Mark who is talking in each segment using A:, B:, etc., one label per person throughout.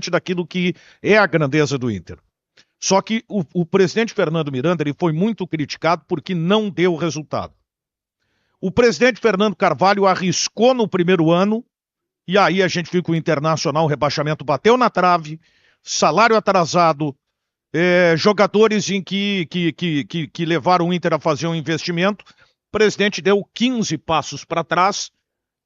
A: daquilo que é a grandeza do Inter. Só que o presidente Fernando Miranda ele foi muito criticado porque não deu resultado. O presidente Fernando Carvalho arriscou no primeiro ano, e aí a gente viu que o Internacional, o rebaixamento bateu na trave, salário atrasado, jogadores em que levaram o Inter a fazer um investimento. O presidente deu 15 passos para trás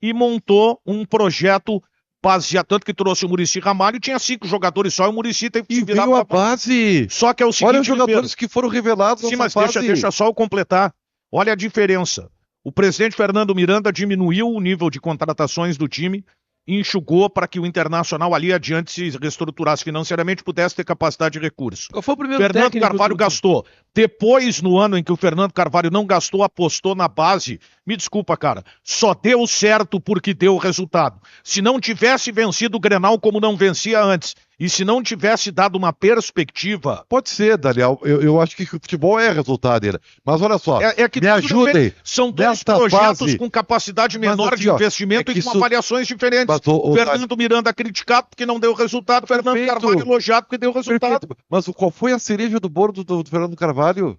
A: e montou um projeto baseado, tanto que trouxe o Muricy Ramalho, tinha 5 jogadores só, e o Muricy teve que se virar
B: a base.
A: Só que é o seguinte...
B: Olha os jogadores que foram revelados.
A: Sim, mas deixa só eu completar. Olha a diferença. O presidente Fernando Miranda diminuiu o nível de contratações do time, enxugou para que o Internacional ali adiante se reestruturasse financeiramente, pudesse ter capacidade de recurso.
C: Qual foi o primeiro
A: Fernando Carvalho gastou. Depois, no ano em que o Fernando Carvalho não gastou, apostou na base. Me desculpa, cara. Só deu certo porque deu resultado. Se não tivesse vencido o Grenal como não vencia antes, e se não tivesse dado uma perspectiva...
B: Pode ser, Daniel. Eu acho que o futebol é resultado dele. Mas olha só, me ajudem.
A: São 2 projetos com capacidade menor de investimento e com avaliações diferentes. Fernando Miranda criticado porque não deu resultado, Fernando Carvalho elogiado porque deu resultado.
B: Perfeito. Mas qual foi a cereja do bolo do Fernando Carvalho?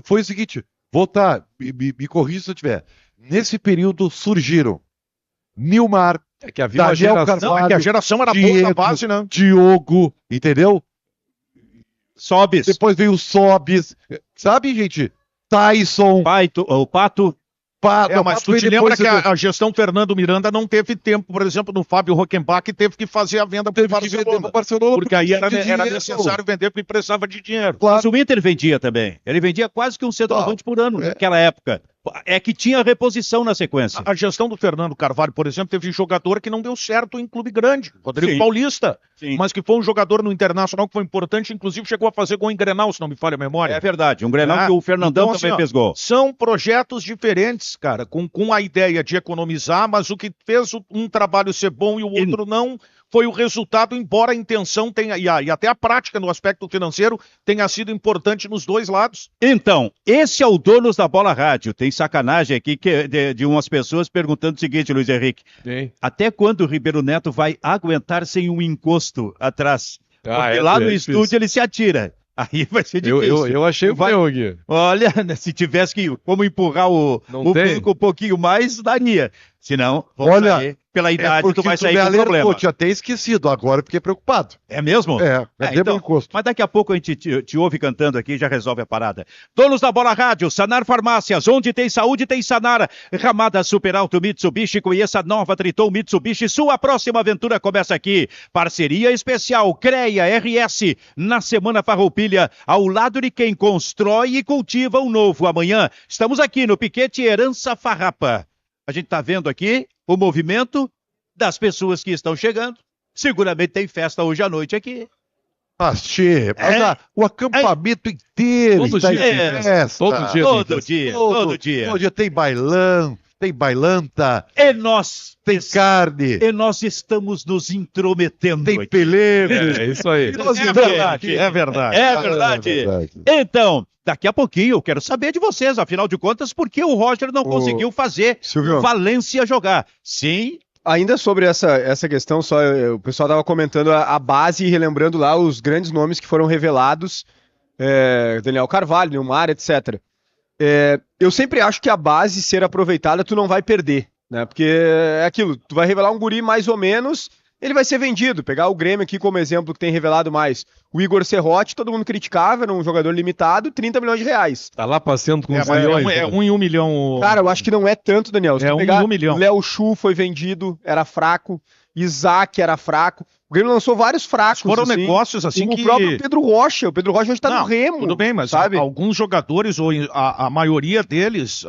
B: Foi o seguinte, me corrija se eu tiver. Nesse período surgiram Nilmar,
A: que havia uma geração,
B: Carvalho,
A: que a geração era boa na base, né?
B: Diogo, entendeu?
C: Sobis.
B: Depois veio o Sobis, sabe, gente? Tyson.
C: O Pato.
A: Mas tu te lembra que a gestão Fernando Miranda não teve tempo, por exemplo, no Fábio Rockenbach, que teve que fazer a venda para o Barcelona. Porque aí era necessário vender porque precisava de dinheiro.
C: Claro. Mas o Inter vendia também. Ele vendia quase que um centroavante por ano naquela época. É que tinha reposição na sequência.
A: A gestão do Fernando Carvalho, por exemplo, teve jogador que não deu certo em clube grande. Rodrigo Paulista. Sim. Mas que foi um jogador no Internacional que foi importante, inclusive chegou a fazer gol em Grenal, se não me falha a memória.
C: É verdade, um Grenal que o Fernandão então, também fez gol.
A: São projetos diferentes, cara, com a ideia de economizar, mas o que fez um trabalho ser bom e o outro não foi o resultado, embora a intenção tenha, e até a prática no aspecto financeiro tenha sido importante nos dois lados.
C: Então, esse é o Donos da Bola Rádio. Tem sacanagem aqui de umas pessoas perguntando o seguinte, Luiz Henrique. Sim. Até quando o Ribeiro Neto vai aguentar sem um encosto atrás? Porque lá no estúdio ele se atira. Aí vai ser difícil.
D: Eu achei o meu aqui.
C: Olha, se tivesse como empurrar o público um pouquinho mais, daria. Se não, vamos sair. Pela idade, tu vai sair com problema.
B: Eu tinha até esquecido, agora eu fiquei preocupado.
C: É mesmo?
B: Então, encosto.
C: Mas daqui a pouco a gente te ouve cantando aqui e já resolve a parada. Donos da Bola Rádio, Sanar Farmácias, onde tem saúde tem Sanar. Ramada Super Alto Mitsubishi, conheça a nova Triton Mitsubishi, sua próxima aventura começa aqui. Parceria especial CREA RS, na Semana Farroupilha, ao lado de quem constrói e cultiva um novo amanhã. Estamos aqui no Piquete Herança Farrapa. A gente está vendo aqui o movimento das pessoas que estão chegando. Seguramente tem festa hoje à noite aqui.
B: O acampamento inteiro está em festa.
C: Todo dia.
B: Tem bailão, tem bailanta.
C: E nós...
B: Tem carne.
C: E nós estamos nos intrometendo.
B: Tem pelego.
D: É isso aí.
A: É verdade.
C: Então... Daqui a pouquinho eu quero saber de vocês, afinal de contas, por que o Roger não conseguiu fazer o Valência jogar? Sim.
E: Ainda sobre essa questão, o pessoal estava comentando a base e relembrando lá os grandes nomes que foram revelados, Daniel Carvalho, Nilmar, etc. Eu sempre acho que a base ser aproveitada tu não vai perder, né? Porque é aquilo, tu vai revelar um guri mais ou menos, ele vai ser vendido. Pegar o Grêmio aqui como exemplo que tem revelado mais. O Igor Serrote, todo mundo criticava, era um jogador limitado, 30 milhões de reais.
D: Tá lá passeando com os milhões.
A: É 1 em 1 milhão.
E: Cara, eu acho que não é tanto, Daniel.
A: É 1 em 1 milhão.
E: Léo Chu foi vendido, era fraco. Isaac era fraco. O Grêmio lançou vários fracos.
A: Foram negócios assim
E: o próprio Pedro Rocha. O Pedro Rocha hoje tá no Remo.
A: Tudo bem, mas
E: sabe?
A: Alguns jogadores, ou a maioria deles,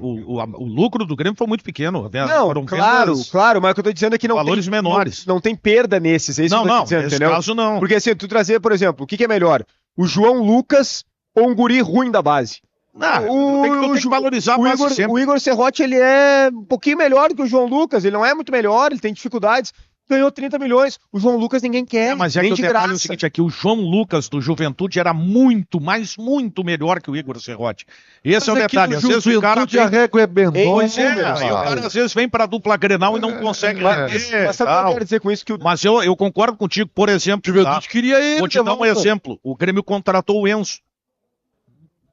A: o lucro do Grêmio foi muito pequeno.
E: Não, claro, mas o que eu tô dizendo é que não
A: valores
E: tem,
A: menores.
E: Não tem perda nesses. É isso que eu tô dizendo, entendeu?
A: Caso não.
E: Porque assim, tu trazer, por exemplo, o que é melhor? O João Lucas ou um guri ruim da base?
A: Tem que valorizar a base sempre.
E: O Igor Serrote, ele é um pouquinho melhor do que o João Lucas. Ele não é muito melhor, ele tem dificuldades. ganhou 30 milhões. O João Lucas ninguém quer,
A: Mas é
E: nem
A: que o
E: de
A: detalhe é o
E: graça.
A: seguinte, é que o João Lucas do Juventude era muito, mas muito melhor que o Igor Serrote. Esse é o detalhe. Às vezes o cara
B: Juventude a régua é Mendonça.
A: Pois é, e o cara às vezes vem pra dupla Grenal e não consegue render,
E: Mas sabe o que eu
A: tal.
E: quero dizer com isso? Que o
A: Mas eu concordo contigo, por exemplo, tá?
B: Juventude queria ele.
A: Vou te dar um
B: Valdo.
A: exemplo. O Grêmio contratou o Enzo.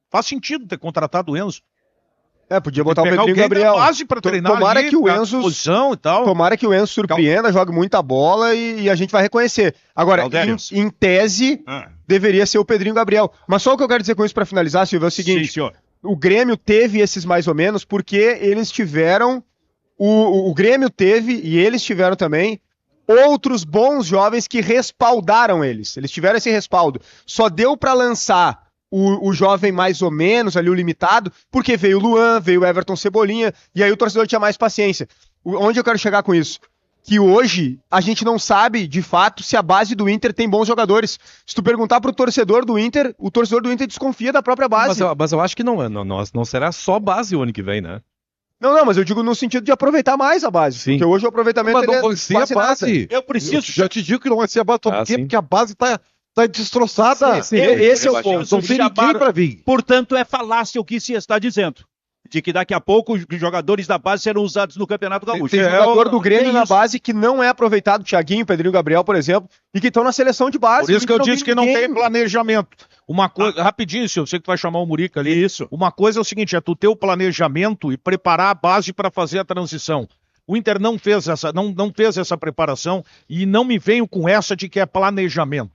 A: Faz sentido ter contratado o Enzo.
E: podia botar o
A: Pegar
E: Pedrinho
A: alguém
E: Gabriel.
A: da base pra treinar
E: Tomara
A: ali,
E: que o
A: ficar à
E: Enzo
A: disposição e tal.
E: Tomara que o Enzo surpreenda, jogue muita bola e a gente vai reconhecer. Agora,
C: Caldérios.
E: em tese, deveria ser o Pedrinho Gabriel. Mas só o que eu quero dizer com isso pra finalizar, Silvio, é o seguinte:
C: Sim, senhor.
E: o Grêmio teve esses mais ou menos porque eles tiveram. O Grêmio teve, e eles tiveram também, outros bons jovens que respaldaram eles. Eles tiveram esse respaldo. Só deu pra lançar o jovem mais ou menos, ali o limitado, porque veio o Luan, veio o Everton Cebolinha, e aí o torcedor tinha mais paciência. Onde eu quero chegar com isso? Que hoje a gente não sabe, de fato, se a base do Inter tem bons jogadores. Se tu perguntar pro torcedor do Inter, o torcedor do Inter desconfia da própria base.
D: Mas eu acho que não será só base o ano que vem, né?
E: Não, mas eu digo no sentido de aproveitar mais a base.
D: Sim.
E: Porque hoje o aproveitamento
B: Mas não
E: ele
B: vai
E: é
B: ser a
E: quase nada.
B: base.
C: Eu preciso.
B: Já te digo que não vai ser a base. Por quê?
D: sim.
B: Porque a base tá destroçada.
E: Sim, esse é o
C: eu
E: ponto.
B: Não tem ninguém pra vir.
C: Portanto, é falácia o que se está dizendo. De que daqui a pouco os jogadores da base serão usados no Campeonato Gaúcho.
E: Tem jogador do Grêmio
C: tem
E: na
C: isso.
E: base que não é aproveitado, Thiaguinho, Pedrinho Gabriel, por exemplo, e que estão na seleção de base.
A: Por isso que eu disse que não
E: ninguém.
A: tem planejamento. Uma coisa, rapidinho, Silvio, você que vai chamar o Murica ali.
C: Isso.
A: Uma coisa é o seguinte, é tu ter o planejamento e preparar a base para fazer a transição. O Inter não fez essa preparação e não me venho com essa de que é planejamento.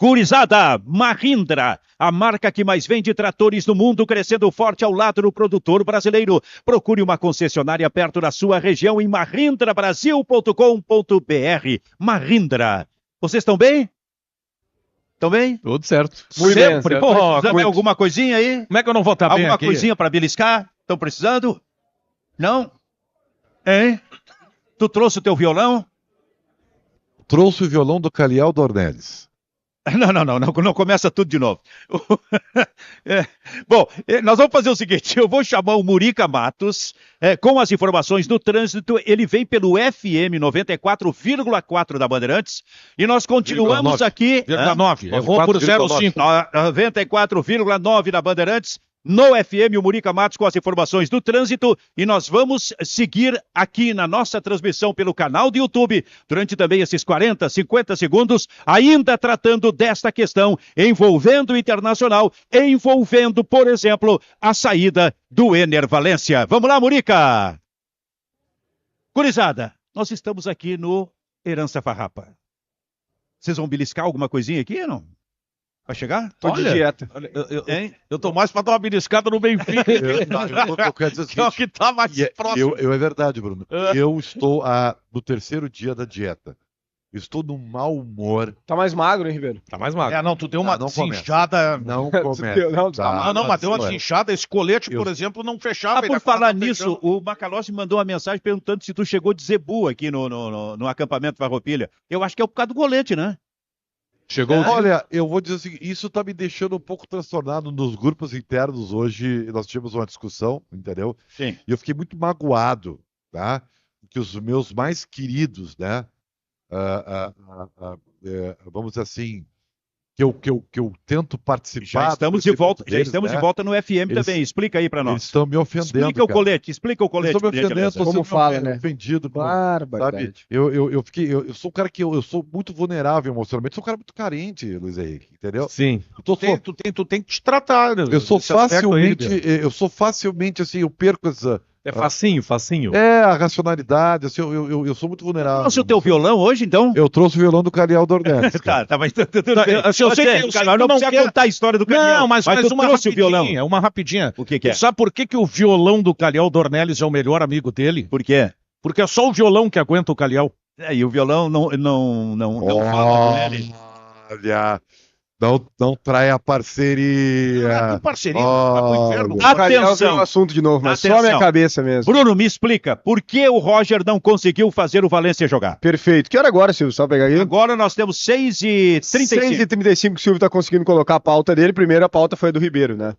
C: Gurizada, Mahindra, a marca que mais vende tratores no mundo, crescendo forte ao lado do produtor brasileiro. Procure uma concessionária perto da sua região em mahindrabrasil.com.br. Mahindra. Vocês estão bem? Estão bem?
D: Tudo certo.
E: Muito bem,
A: Sempre.
E: certo.
A: Pô,
C: Precisa de alguma coisinha aí?
A: como é que eu não vou estar bem
C: Alguma
A: aqui?
C: coisinha para beliscar? Estão precisando? Não? Hein? Tu trouxe o teu violão?
B: Trouxe o violão do Caliel Dornelles.
C: Não começa tudo de novo. Bom, nós vamos fazer o seguinte, eu vou chamar o Murica Matos, com as informações do trânsito, ele vem pelo FM 94,4 da Bandeirantes, e nós continuamos
B: 9.
C: aqui...
A: 9, errou por 0,5.
C: 94,9 da Bandeirantes, no FM, o Murica Matos com as informações do trânsito, e nós vamos seguir aqui na nossa transmissão pelo canal do YouTube, durante também esses 40, 50 segundos, ainda tratando desta questão, envolvendo o Internacional, envolvendo, por exemplo, a saída do Ener Valencia. Vamos lá, Murica! Gurizada, nós estamos aqui no Herança Farrapa. Vocês vão beliscar alguma coisinha aqui, não? Vai chegar?
E: Tô de
A: Olha,
E: dieta.
C: Hein?
A: Eu tô mais pra dar uma beliscada no Benfica.
B: Eu quero dizer o
A: Que é o
B: seguinte,
A: que tá mais próximo.
B: é verdade, Bruno. Eu estou no terceiro dia da dieta. Estou num mau humor.
E: Tá mais magro, hein, Ribeiro?
D: Tá mais magro.
A: Não, tu deu uma
B: não começa.
A: cinchada.
B: Não começa.
E: Não, tá
A: Não, mas deu uma
B: Ué.
A: cinchada. Esse colete, por
B: Eu-
A: exemplo, não fechava. ele
C: Por
A: acaba
C: falar
A: não
C: nisso,
A: fechando.
C: o Macalossi mandou uma mensagem perguntando se tu chegou de zebu aqui no acampamento Farroupilha. Eu acho que é por causa do colete, né?
D: Chegou o dia.
B: Olha, eu vou dizer o seguinte, isso tá me deixando um pouco transtornado nos grupos internos hoje. Nós tivemos uma discussão, entendeu?
C: Sim.
B: E eu fiquei muito magoado, tá? Que os meus mais queridos, né? Vamos dizer assim, que eu tento participar.
C: Já estamos de volta, já estamos de volta no FM
B: Eles-
C: também. Explica aí pra
B: Eles
C: nós.
B: estão me ofendendo.
C: Explica o
B: cara.
C: colete, explica o
B: Eles
C: colete.
B: estão me
C: por
B: ofendendo,
C: gentileza.
B: estou
E: Como
B: sendo
E: fala, né?
B: ofendido. Sabe?
E: Barbaridade.
B: Eu sou um cara que eu sou muito vulnerável emocionalmente, sou um cara muito carente, Luiz Henrique, entendeu?
D: Sim.
A: Tu tem que te tratar. né?
B: Eu sou
A: Esse aspecto aí,
B: facilmente assim, eu perco essa.
D: É facinho.
B: A racionalidade, assim, eu sou muito vulnerável.
C: Trouxe o teu violão hoje, então?
B: Eu trouxe o violão do Carial Dornelles.
C: Tá, mas tudo bem.
A: assim, eu sei que- eu sei que
C: Cara,
A: tu
C: não
A: não
C: precisa
A: quer-
C: contar a história do caminhão.
A: Não, mas
C: tu
A: uma
C: trouxe o violão.
A: rapidinha, uma rapidinha.
C: O que é?
A: Sabe por que o violão do Caliel Dornelles é o melhor amigo dele?
C: Por quê?
A: Porque é só o violão que aguenta o Caliel.
C: E o violão não fala com ele.
B: Olha, não trai a parceria.
A: Que parceria,
B: Olha.
A: vai pro inferno.
E: O Cariel
C: Atenção.
E: veio o assunto de novo, mas só a
C: Atenção.
E: minha cabeça mesmo.
C: Bruno, me explica, por que o Roger não conseguiu fazer o Valência jogar?
E: Perfeito. Que hora agora, Silvio? Só pegar aí.
C: Agora nós temos 6h35.
E: 6h35 que o Silvio tá conseguindo colocar a pauta dele. Primeiro a pauta foi a do Ribeiro, né?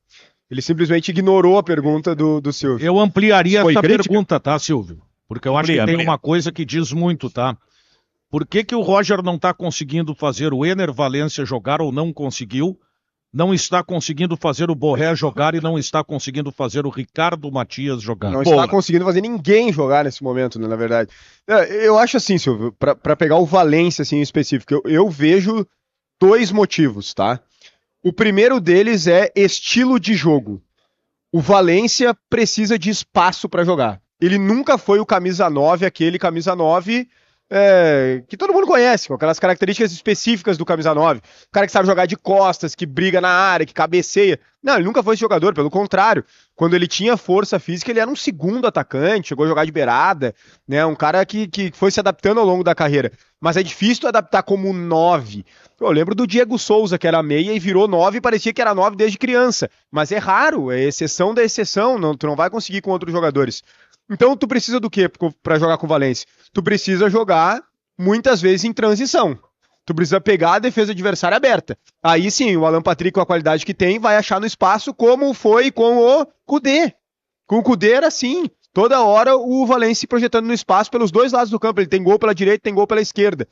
E: Ele simplesmente ignorou a pergunta do Silvio.
A: Eu ampliaria
C: Foi
A: essa
C: crítica?
A: pergunta, tá, Silvio? Porque eu acho que tem
C: Amplia.
A: uma coisa que diz muito, tá? Por que que o Roger não está conseguindo fazer o Ener Valencia jogar ou não conseguiu? Não está conseguindo fazer o Borré jogar e não está conseguindo fazer o Ricardo Matias jogar.
E: Não está conseguindo fazer ninguém jogar nesse momento, né, na verdade. Eu acho assim, Silvio, para pegar o Valencia assim, em específico, eu vejo 2 motivos, tá? O primeiro deles é estilo de jogo. O Valencia precisa de espaço para jogar. Ele nunca foi o camisa 9, aquele camisa 9 que todo mundo conhece, com aquelas características específicas do camisa 9. O cara que sabe jogar de costas, que briga na área, que cabeceia. Não, ele nunca foi esse jogador, pelo contrário. Quando ele tinha força física, ele era um segundo atacante, chegou a jogar de beirada, né? Um cara que foi se adaptando ao longo da carreira. Mas é difícil adaptar como 9. Eu lembro do Diego Souza, que era meia e virou 9 e parecia que era 9 desde criança. Mas é raro, é exceção da exceção, tu não vai conseguir com outros jogadores. Então tu precisa do quê para jogar com o Valencia? Tu precisa jogar muitas vezes em transição. Tu precisa pegar a defesa adversária aberta. Aí sim, o Alan Patrick, com a qualidade que tem, vai achar no espaço como foi com o Kudê. Com o Kudê era assim. Toda hora o Valencia se projetando no espaço pelos 2 lados do campo. Ele tem gol pela direita, tem gol pela esquerda.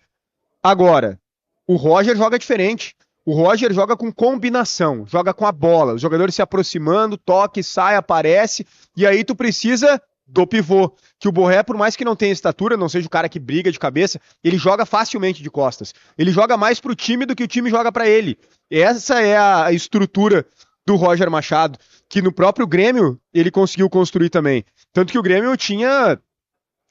E: Agora, o Roger joga diferente. O Roger joga com combinação, joga com a bola. Os jogadores se aproximando, toque, sai, aparece. E aí tu precisa do pivô, que o Borré, por mais que não tenha estatura, não seja o cara que briga de cabeça, ele joga facilmente de costas. Ele joga mais pro time do que o time joga pra ele. Essa é a estrutura do Roger Machado, que no próprio Grêmio ele conseguiu construir também. Tanto que o Grêmio tinha,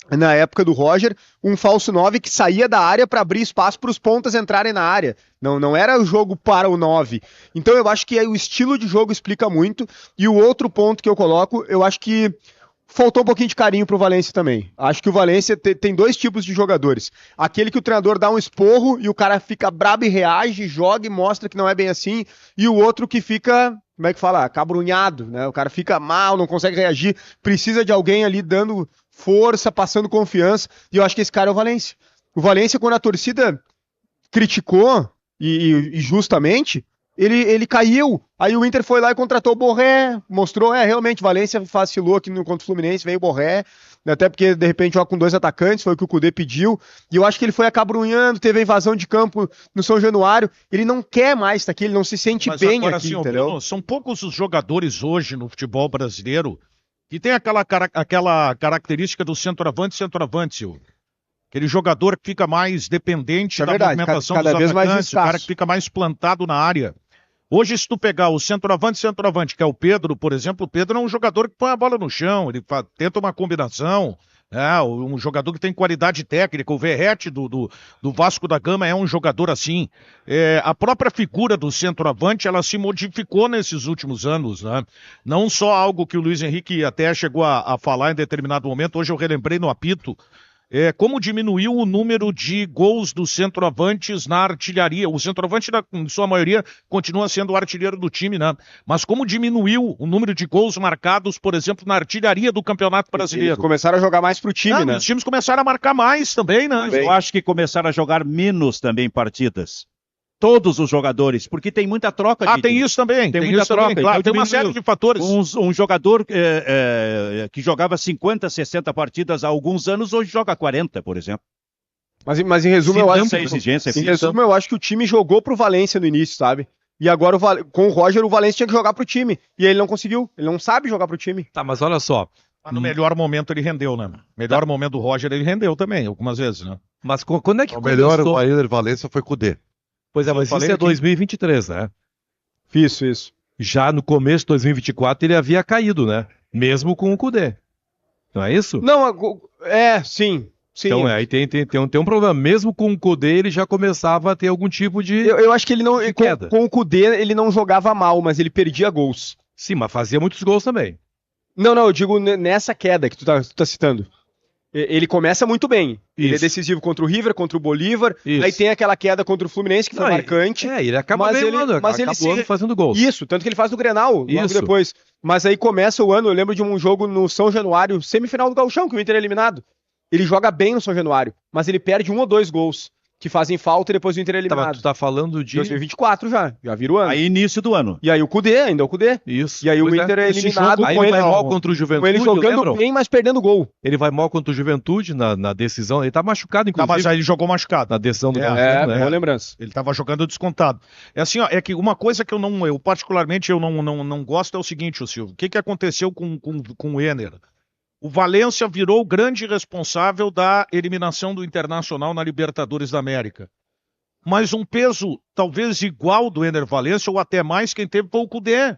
E: na época do Roger, um falso 9 que saía da área para abrir espaço para os pontas entrarem na área. Não era o jogo para o 9. Então eu acho que o estilo de jogo explica muito. E o outro ponto que eu coloco, eu acho que faltou um pouquinho de carinho pro Valencia também. Acho que o Valencia tem 2 tipos de jogadores. Aquele que o treinador dá um esporro e o cara fica brabo e reage, joga e mostra que não é bem assim. E o outro que fica, como é que fala? Cabrunhado, né? O cara fica mal, não consegue reagir. Precisa de alguém ali dando força, passando confiança. E eu acho que esse cara é o Valencia. O Valencia, quando a torcida criticou, e justamente, ele caiu. Aí o Inter foi lá e contratou o Borré, mostrou, realmente, Valencia vacilou aqui contra o Fluminense, veio o Borré, até porque de repente joga com 2 atacantes, foi o que o Kudê pediu, e eu acho que ele foi acabrunhando, teve a invasão de campo no São Januário, ele não quer mais estar aqui, ele não se sente bem
A: agora,
E: aqui,
A: assim,
E: entendeu?
A: Bruno, são poucos os jogadores hoje no futebol brasileiro que tem aquela característica do centroavante, Silvio. Aquele jogador que fica mais dependente da movimentação
E: cada
A: dos
E: vez mais
A: atacantes, o cara que fica mais plantado na área. Hoje, se tu pegar o centroavante, que é o Pedro, por exemplo, o Pedro é um jogador que põe a bola no chão, ele tenta uma combinação, um jogador que tem qualidade técnica. O Verratti do Vasco da Gama é um jogador assim. A própria figura do centroavante, ela se modificou nesses últimos anos, né? Não só algo que o Luiz Henrique até chegou a falar em determinado momento, hoje eu relembrei no apito, como diminuiu o número de gols dos centroavantes na artilharia. O centroavante, em sua maioria, continua sendo o artilheiro do time, né? Mas como diminuiu o número de gols marcados, por exemplo, na artilharia do Campeonato Brasileiro.
E: Eles começaram a jogar mais pro time, né?
A: Os times começaram a marcar mais também, né?
C: Eu acho que começaram a jogar menos também partidas. Todos os jogadores, porque tem muita troca.
A: Tem isso também.
C: Tem muita troca.
A: Também, claro,
C: então,
A: tem uma série de fatores.
C: Um jogador que jogava 50, 60 partidas há alguns anos, hoje joga 40, por exemplo.
E: Mas em resumo, eu acho
C: eu
E: acho que o time jogou pro Valencia no início, sabe? E agora, com o Roger, o Valencia tinha que jogar pro time. E aí ele não conseguiu. Ele não sabe jogar pro time.
D: Tá, mas olha só.
A: No melhor momento ele rendeu, né? Melhor momento do Roger ele rendeu também, algumas vezes, né?
D: Mas quando é que
B: o melhor Ener Valencia foi Kudê.
D: Pois é, mas isso é 2023, né?
E: Isso.
D: Já no começo de 2024 ele havia caído, né? Mesmo com o Kudê. Não é isso?
E: Não, sim.
D: Então aí tem um problema. Mesmo com o Kudê ele já começava a ter algum tipo de
E: Eu acho que ele não...
D: queda.
E: Com o Kudê ele não jogava mal, mas ele perdia gols.
D: Sim, mas fazia muitos gols também.
E: Não, eu digo nessa queda que tu tá citando. Ele começa muito bem. Isso. Ele é decisivo contra o River, contra o Bolívar. Isso. Aí tem aquela queda contra o Fluminense, que foi marcante.
D: Ele acaba ganhando, fazendo gols.
E: Isso, tanto que ele faz no Grenal, logo depois. Mas aí começa o ano, eu lembro de um jogo no São Januário, semifinal do Gauchão, que o Inter é eliminado. Ele joga bem no São Januário, mas ele perde 1 ou 2 gols. que fazem falta e depois o Inter é
D: Tá, mas
E: eliminado.
D: tu tá falando de...
E: 2024 já vira o ano.
C: Aí início do ano.
E: E aí o Cudê, ainda o Cudê.
D: Isso.
E: E aí o
D: Pois
E: Inter é
D: Esse
E: eliminado
D: jogo, aí
E: com
D: ele
E: ele,
D: vai mal contra o
E: com
D: Juventude,
E: ele jogando
D: lembram?
E: bem, mas perdendo gol.
D: Ele vai mal contra o Juventude na decisão. Ele tá machucado,
A: Tá,
D: inclusive,
A: mas aí ele jogou machucado.
D: na decisão do
A: É,
D: Gauchão, né?
E: Boa lembrança.
A: Ele estava jogando descontado. É assim, ó, é que uma coisa que eu particularmente não gosto é o seguinte, ô Silvio. O que aconteceu com o Ener? O Valência virou o grande responsável da eliminação do Internacional na Libertadores da América. Mas um peso talvez igual do Ener Valência, ou até mais, quem teve foi o Cudê.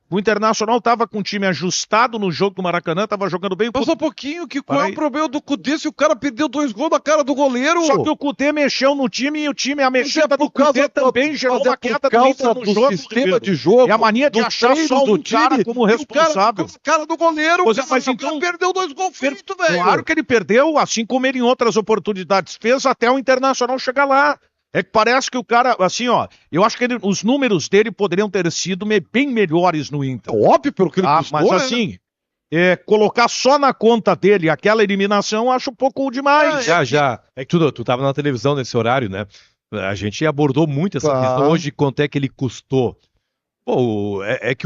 A: O Internacional estava com o time ajustado no jogo do Maracanã, estava jogando bem.
B: Mas só um pouquinho, qual é
A: Peraí.
B: o problema do Cudê se o cara perdeu 2 gols na cara do goleiro?
A: Só que o Cudê mexeu no time e o time, a mexida do
B: por causa
A: Cudê também gerou
B: mas é
A: uma
B: por
A: queda do
B: causa
A: Inter no
B: do
A: jogo.
B: sistema
A: Ribeiro.
B: de jogo.
A: É a mania de
B: do
A: achar
B: treino
A: só
B: do
A: um cara
B: time,
A: como
B: e o cara
A: responsável.
B: ficou na cara do goleiro,
A: Pois é,
B: cara,
A: mas
B: o
A: então-
B: cara perdeu 2 gols feitos, velho.
A: Claro que ele perdeu, assim como ele em outras oportunidades fez, até o Internacional chegar lá. É que parece que o cara, assim, ó, eu acho que os números dele poderiam ter sido bem melhores no Inter.
B: Óbvio, pelo que ele custou,
A: Mas
B: né?
A: assim, colocar só na conta dele aquela eliminação, eu acho um pouco demais.
D: Já. É que tu tava na televisão nesse horário, né? A gente abordou muito essa
B: Claro.
D: questão hoje, quanto é que ele custou. Pô, é que